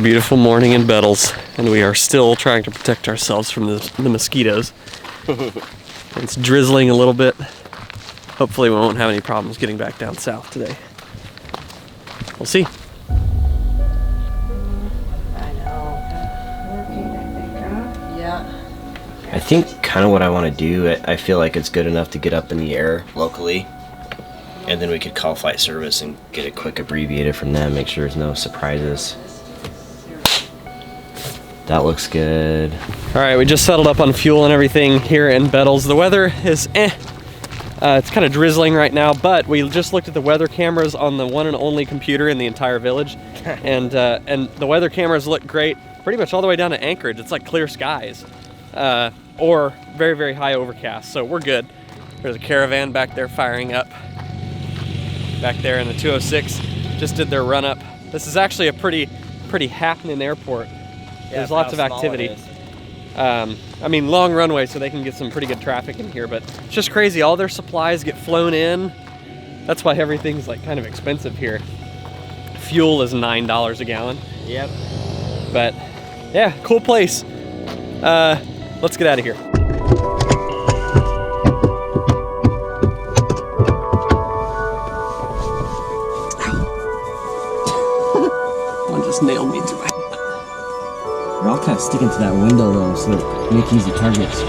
beautiful morning in Bettles, and we are still trying to protect ourselves from the mosquitoes. It's drizzling a little bit. Hopefully we won't have any problems getting back down south today. We'll see. I think kind of what I want to do, I feel like it's good enough to get up in the air locally, and then we could call flight service and get a quick abbreviated from them, make sure there's no surprises. That looks good. All right, we just settled up on fuel and everything here in Bettles. The weather is it's kind of drizzling right now, but we just looked at the weather cameras on the one and only computer in the entire village, and the weather cameras look great pretty much all the way down to Anchorage. It's like clear skies. Or very, very high overcast, so we're good. There's a caravan back there firing up. Back there in the 206, just did their run up. This is actually a pretty happening airport. There's lots of activity. I mean, long runway, so they can get some pretty good traffic in here, but it's just crazy. All their supplies get flown in. That's why everything's like kind of expensive here. Fuel is $9 a gallon. Yep. But yeah, cool place. Let's get out of here. One just nailed me through my... We're all kind of sticking to that window though, so that we make easy targets.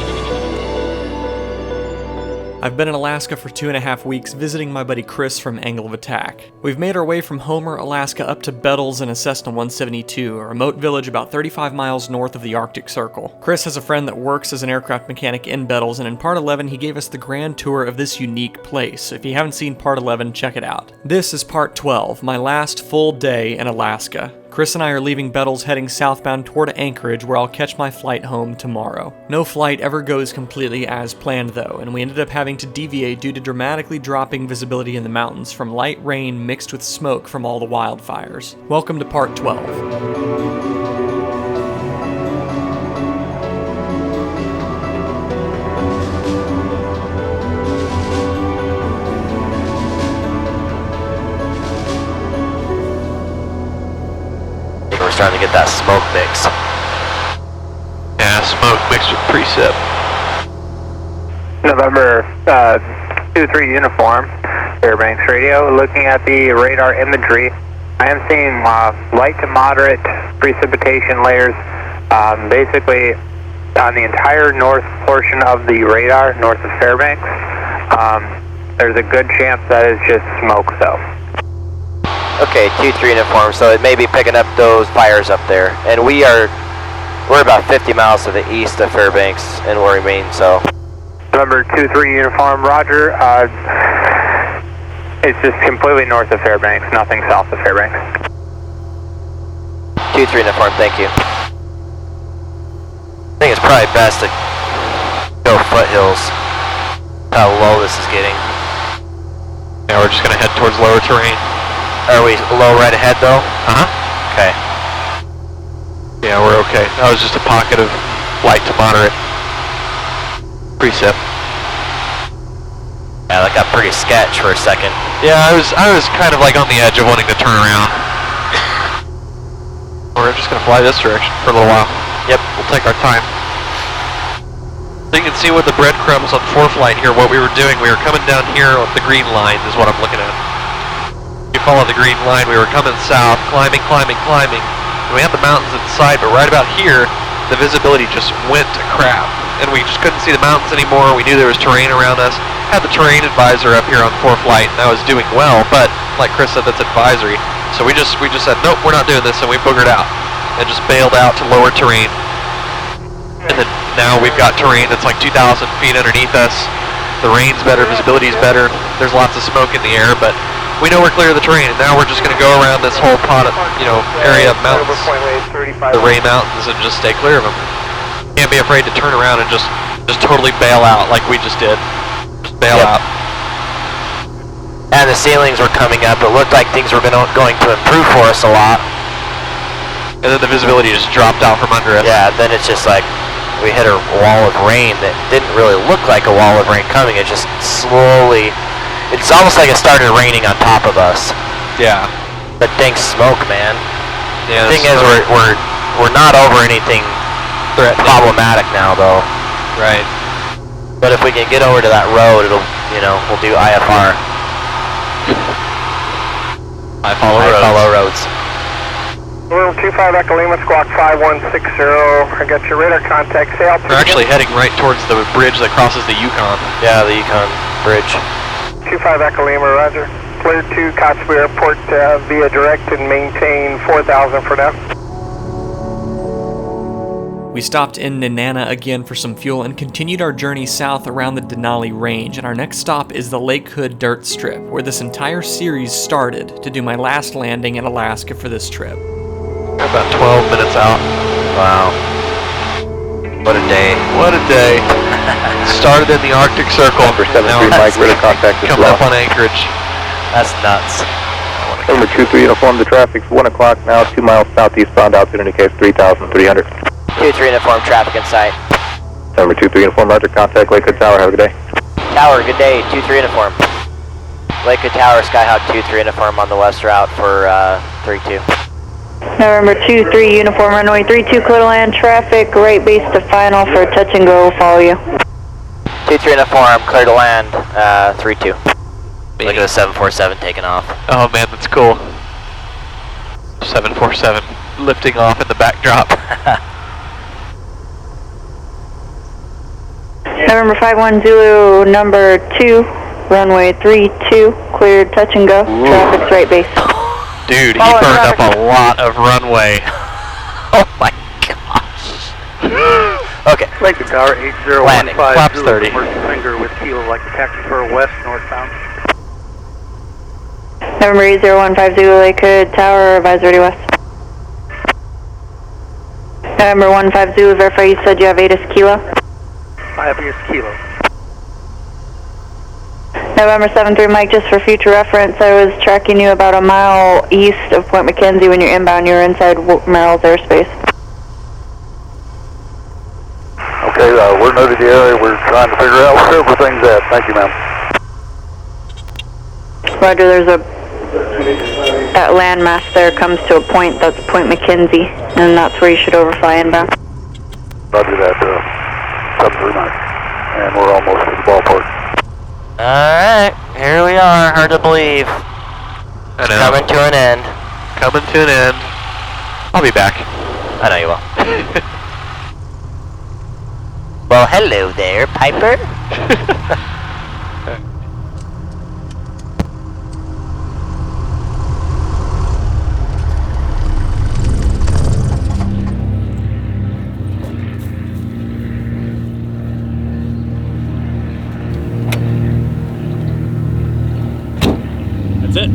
I've been in Alaska for 2.5 weeks visiting my buddy Chris from Angle of Attack. We've made our way from Homer, Alaska up to Bettles in a Cessna 172, a remote village about 35 miles north of the Arctic Circle. Chris has a friend that works as an aircraft mechanic in Bettles, and in Part 11 he gave us the grand tour of this unique place. If you haven't seen Part 11, check it out. This is Part 12, my last full day in Alaska. Chris and I are leaving Bettles heading southbound toward Anchorage, where I'll catch my flight home tomorrow. No flight ever goes completely as planned though, and we ended up having to deviate due to dramatically dropping visibility in the mountains from light rain mixed with smoke from all the wildfires. Welcome to Part 12. Starting to get that smoke mix. Yeah, smoke mixed with precip. November 2-3 uniform, Fairbanks radio. Looking at the radar imagery, I am seeing light to moderate precipitation layers basically on the entire north portion of the radar, north of Fairbanks. There's a good chance that is just smoke though. Okay, 2-3 uniform, so it may be picking up those fires up there. And we're about 50 miles to the east of Fairbanks and where we remain, so. November 2-3 uniform, roger. It's just completely north of Fairbanks, nothing south of Fairbanks. 2-3 uniform, thank you. I think it's probably best to go foothills. How low this is getting. Yeah, we're just gonna head towards lower terrain. Are we low right ahead though? Uh-huh. Okay. Yeah, we're okay. That was just a pocket of light to moderate precip. Yeah, that got pretty sketch for a second. Yeah, I was kind of like on the edge of wanting to turn around. We're just gonna fly this direction for a little while. Yep. We'll take our time. So you can see with the breadcrumbs on ForeFlight here, what we were doing, we were coming down here with the green line is what I'm looking at. You follow the green line, we were coming south, climbing. And we had the mountains inside, but right about here, the visibility just went to crap. And we just couldn't see the mountains anymore. We knew there was terrain around us. Had the terrain advisor up here on ForeFlight, and that was doing well, but like Chris said, that's advisory. So we just said, nope, we're not doing this, and we boogered out. And just bailed out to lower terrain. And then now we've got terrain that's like 2,000 feet underneath us. The rain's better, visibility's better. There's lots of smoke in the air, but we know we're clear of the terrain, and now we're just going to go around this whole pot of, area of mountains, the Ray Mountains, and just stay clear of them. Can't be afraid to turn around and just totally bail out like we just did. Just bail out. And the ceilings were coming up. It looked like things were going to improve for us a lot. And then the visibility just dropped out from under us. Yeah, then it's just like we hit a wall of rain that didn't really look like a wall of rain coming. It just slowly... It's almost like it started raining on top of us. Yeah. But things smoke, man. Yeah, The thing is, we're not over anything problematic now, though. Right. But if we can get over to that road, it'll, we'll do IFR. I follow roads. Room 25 Echo Lima, squawk 5160. I got your radar contact. Say altitude. We're actually heading right towards the bridge that crosses the Yukon. Yeah, the Yukon Bridge. 25 Echo Lima, roger. Clear to Kotzebue Airport via direct and maintain 4,000 for now. We stopped in Nenana again for some fuel and continued our journey south around the Denali Range, and our next stop is the Lake Hood Dirt Strip, where this entire series started to do my last landing in Alaska for this trip. We're about 12 minutes out. Wow. What a day. What a day. Started in the Arctic Circle. Now coming up on Anchorage. That's nuts. Number 23 uniform, the traffic's 1 o'clock now, 2 miles southeastbound, altitude indicates 3,300. 2-3 uniform, traffic in sight. Number 23 uniform, roger, contact Lakewood Tower, have a good day. Tower, good day, 2-3 uniform. Lakewood Tower, Skyhawk 2-3 uniform on the west route for 3-2. November 2-3 uniform, runway 32, clear to land, traffic, right base to final for touch and go, follow you. 2-3 uniform, clear to land, 3-2. Look at the 747 taking off. Oh man, that's cool. 747 lifting off in the backdrop. November 51 Zulu, number 2, runway 32, cleared, touch and go, traffic's right base. Dude, he burned up a lot of runway. Oh my gosh. Okay. Lakewood Tower, 8015. Landing. Flaps 30. Finger with kilo like the taxi for west, northbound. November 8015 Zulu, Lakewood Tower, advisory west. November 15 Zulu, verify you said you have ATIS kilo. I have ATIS kilo. November 73 Mike, just for future reference, I was tracking you about a mile east of Point McKenzie. When you're inbound, you're inside Merrill's airspace. Okay, we're new to the area. We're trying to figure out where everything's at. Thank you, ma'am. Roger, there's that landmass there comes to a point, that's Point McKenzie, and that's where you should overfly inbound. Roger that, 73 Mike. And we're almost to the ballpark. Alright, here we are, hard to believe. I know. Coming to an end. Coming to an end. I'll be back. I know you will. Well, hello there, Piper. That's it.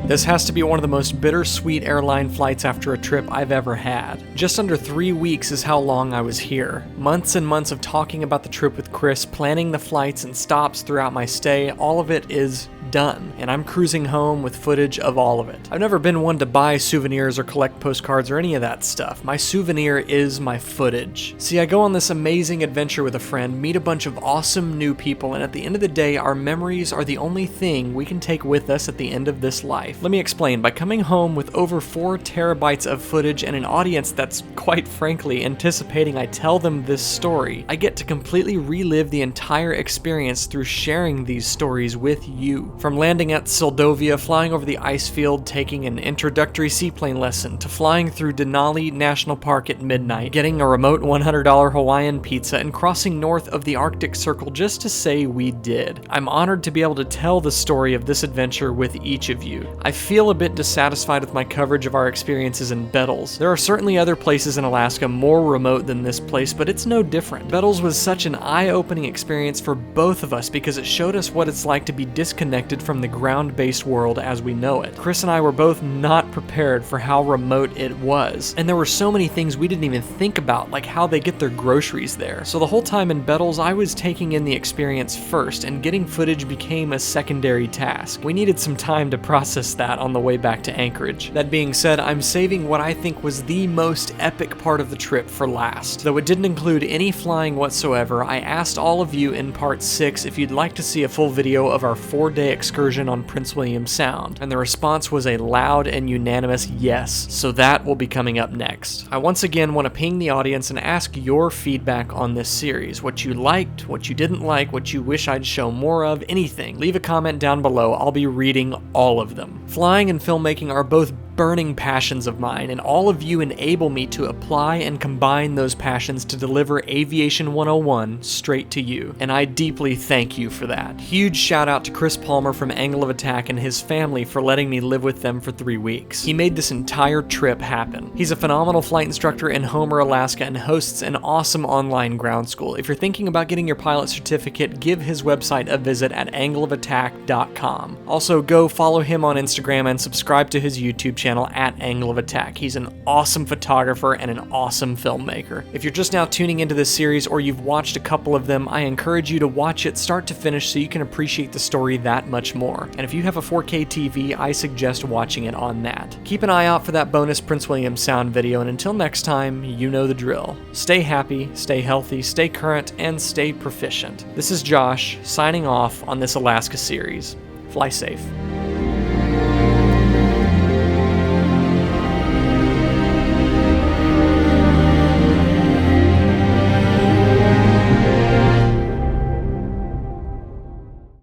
This has to be one of the most bittersweet airline flights after a trip I've ever had. Just under 3 weeks is how long I was here. Months and months of talking about the trip with Chris, planning the flights and stops throughout my stay, all of it is done, and I'm cruising home with footage of all of it. I've never been one to buy souvenirs or collect postcards or any of that stuff. My souvenir is my footage. See, I go on this amazing adventure with a friend, meet a bunch of awesome new people, and at the end of the day, our memories are the only thing we can take with us at the end of this life. Let me explain. By coming home with over 4 terabytes of footage and an audience that's, quite frankly, anticipating I tell them this story, I get to completely relive the entire experience through sharing these stories with you. From landing at Soldovia, flying over the ice field, taking an introductory seaplane lesson, to flying through Denali National Park at midnight, getting a remote $100 Hawaiian pizza, and crossing north of the Arctic Circle just to say we did. I'm honored to be able to tell the story of this adventure with each of you. I feel a bit dissatisfied with my coverage of our experiences in Bettles. There are certainly other places in Alaska more remote than this place, but it's no different. Bettles was such an eye-opening experience for both of us because it showed us what it's like to be disconnected disconnected from the ground-based world as we know it. Chris and I were both not prepared for how remote it was, and there were so many things we didn't even think about, like how they get their groceries there. So the whole time in Bettles, I was taking in the experience first, and getting footage became a secondary task. We needed some time to process that on the way back to Anchorage. That being said, I'm saving what I think was the most epic part of the trip for last. Though it didn't include any flying whatsoever, I asked all of you in part 6 if you'd like to see a full video of our 4-day excursion on Prince William Sound, and the response was a loud and unanimous yes, so that will be coming up next. I once again want to ping the audience and ask your feedback on this series, what you liked, what you didn't like, what you wish I'd show more of, anything. Leave a comment down below, I'll be reading all of them. Flying and filmmaking are both burning passions of mine, and all of you enable me to apply and combine those passions to deliver Aviation 101 straight to you, and I deeply thank you for that. Huge shout out to Chris Palmer from Angle of Attack and his family for letting me live with them for 3 weeks. He made this entire trip happen. He's a phenomenal flight instructor in Homer, Alaska, and hosts an awesome online ground school. If you're thinking about getting your pilot certificate, give his website a visit at angleofattack.com. Also, go follow him on Instagram and subscribe to his YouTube channel at Angle of Attack. He's an awesome photographer and an awesome filmmaker. If you're just now tuning into this series or you've watched a couple of them, I encourage you to watch it start to finish so you can appreciate the story that much more. And if you have a 4K TV, I suggest watching it on that. Keep an eye out for that bonus Prince William Sound video, and until next time, you know the drill. Stay happy, stay healthy, stay current, and stay proficient. This is Josh, signing off on this Alaska series. Fly safe.